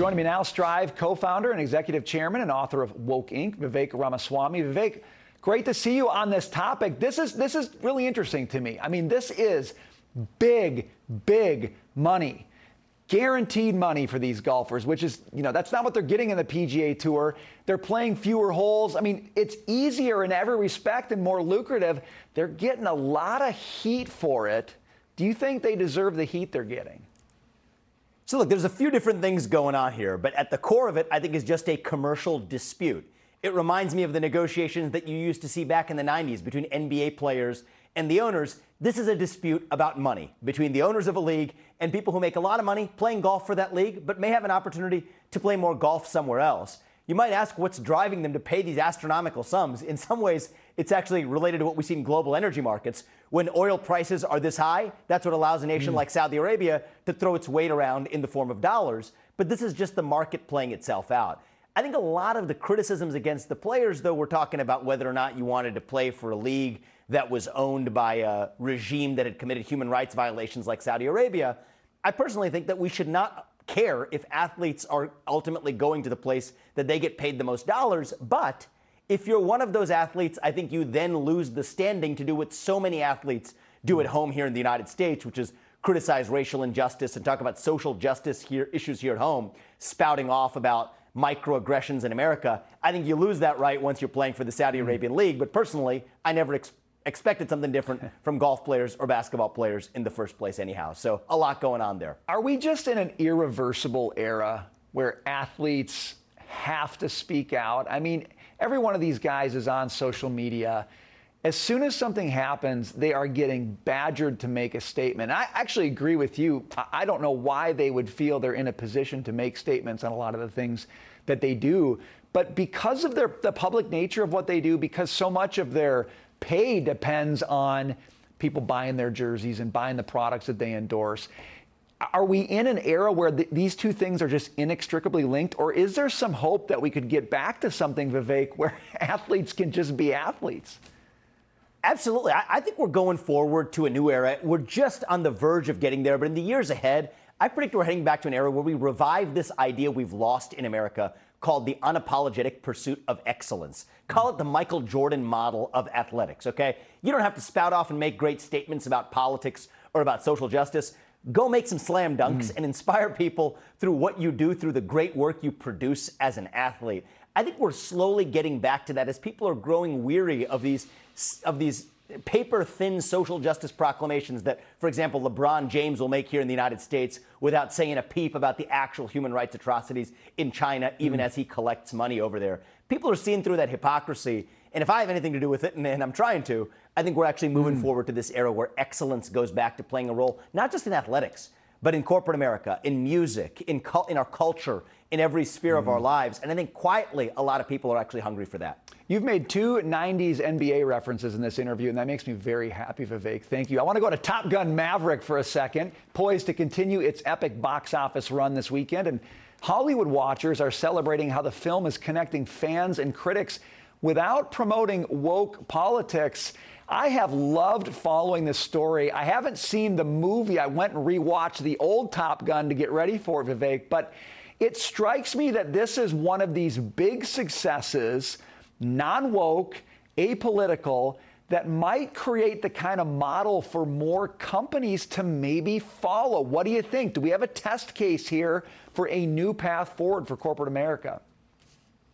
Joining me now, Strive co-founder and executive chairman and author of Woke Inc., Vivek Ramaswamy. Vivek, great to see you on this topic. This is really interesting to me. I mean, this is big money. Guaranteed money for these golfers, which is, that's not what they're getting in the PGA Tour. They're playing fewer holes. I mean, it's easier in every respect and more lucrative. They're getting a lot of heat for it. Do you think they deserve the heat they're getting? So look, there's a few different things going on here, but at the core of it, I think, is just a commercial dispute. It reminds me of the negotiations that you used to see back in the 90s between NBA players and the owners. This is a dispute about money between the owners of a league and people who make a lot of money playing golf for that league, but may have an opportunity to play more golf somewhere else. You might ask what's driving them to pay these astronomical sums. In some ways, it's actually related to what we see in global energy markets. When oil prices are this high, that's what allows a nation like Saudi Arabia to throw its weight around in the form of dollars. But this is just the market playing itself out. I think a lot of the criticisms against the players, though, we're talking about whether or not you wanted to play for a league that was owned by a regime that had committed human rights violations like Saudi Arabia. I personally think that we should not care if athletes are ultimately going to the place that they get paid the most dollars. But if you're one of those athletes, I think you then lose the standing to do what so many athletes do at home here in the United States, which is criticize racial injustice and talk about social justice issues here at home, spouting off about microaggressions in America. I think you lose that right once you're playing for the Saudi Arabian League. But personally, I never expected something different from golf players or basketball players in the first place anyhow. So a lot going on there. Are we just in an irreversible era where athletes have to speak out? I mean, every one of these guys is on social media. As soon as something happens, they are getting badgered to make a statement. I actually agree with you. I don't know why they would feel they're in a position to make statements on a lot of the things that they do. But because of the public nature of what they do, because so much of their pay depends on people buying their jerseys and buying the products that they endorse, are we in an era where these two things are just inextricably linked? Or is there some hope that we could get back to something, Vivek, where athletes can just be athletes? Absolutely. I think we're going forward to a new era. We're just on the verge of getting there. But in the years ahead, I predict we're heading back to an era where we revive this idea we've lost in America called the unapologetic pursuit of excellence. Call it the Michael Jordan model of athletics, okay? You don't have to spout off and make great statements about politics or about social justice. Go make some slam dunks and inspire people through what you do, through the great work you produce as an athlete. I think we're slowly getting back to that as people are growing weary of these paper-thin social justice proclamations that, for example, LeBron James will make here in the United States without saying a peep about the actual human rights atrocities in China, even as he collects money over there. People are seeing through that hypocrisy. And if I have anything to do with it, and I'm trying to, I think we're actually moving forward to this era where excellence goes back to playing a role, not just in athletics, but in corporate America, in music, in our culture, in every sphere of our lives. And I think quietly, a lot of people are actually hungry for that. You've made two 90s NBA references in this interview, and that makes me very happy, Vivek. Thank you. I want to go to Top Gun Maverick for a second, poised to continue its epic box office run this weekend. And Hollywood watchers are celebrating how the film is connecting fans and critics without promoting woke politics. I have loved following this story. I haven't seen the movie. I went and rewatched the old Top Gun to get ready for it, Vivek. But it strikes me that this is one of these big successes, non-woke, apolitical, that might create the kind of model for more companies to maybe follow. What do you think? Do we have a test case here for a new path forward for corporate America?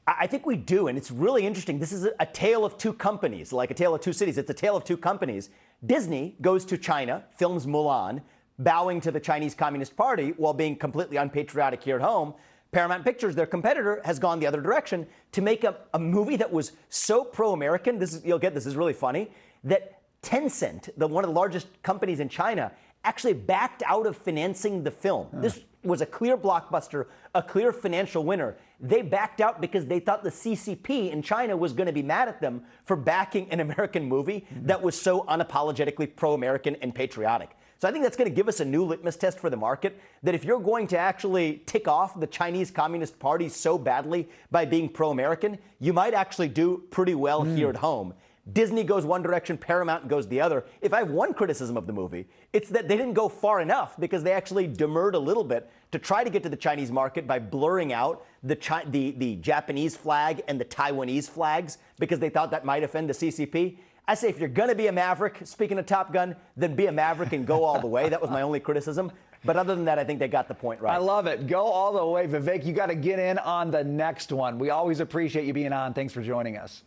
I think we do, and it's really interesting. This is a tale of two companies, like a tale of two cities. It's a tale of two companies. Disney goes to China, films Mulan, bowing to the Chinese Communist Party while being completely unpatriotic here at home. Paramount Pictures, their competitor, has gone the other direction to make a movie that was so pro-American, you'll get this is really funny, that Tencent, one of the largest companies in China, actually backed out of financing the film. This was a clear blockbuster, a clear financial winner. They backed out because they thought the CCP in China was going to be mad at them for backing an American movie that was so unapologetically pro-American and patriotic. So I think that's going to give us a new litmus test for the market, that if you're going to actually tick off the Chinese Communist Party so badly by being pro-American, you might actually do pretty well here at home. Disney goes one direction, Paramount goes the other. If I have one criticism of the movie, it's that they didn't go far enough because they actually demurred a little bit to try to get to the Chinese market by blurring out the Japanese flag and the Taiwanese flags because they thought that might offend the CCP. I say if you're going to be a Maverick, speaking of Top Gun, then be a Maverick and go all the way. That was my only criticism. But other than that, I think they got the point right. I love it. Go all the way. Vivek, you got to get in on the next one. We always appreciate you being on. Thanks for joining us.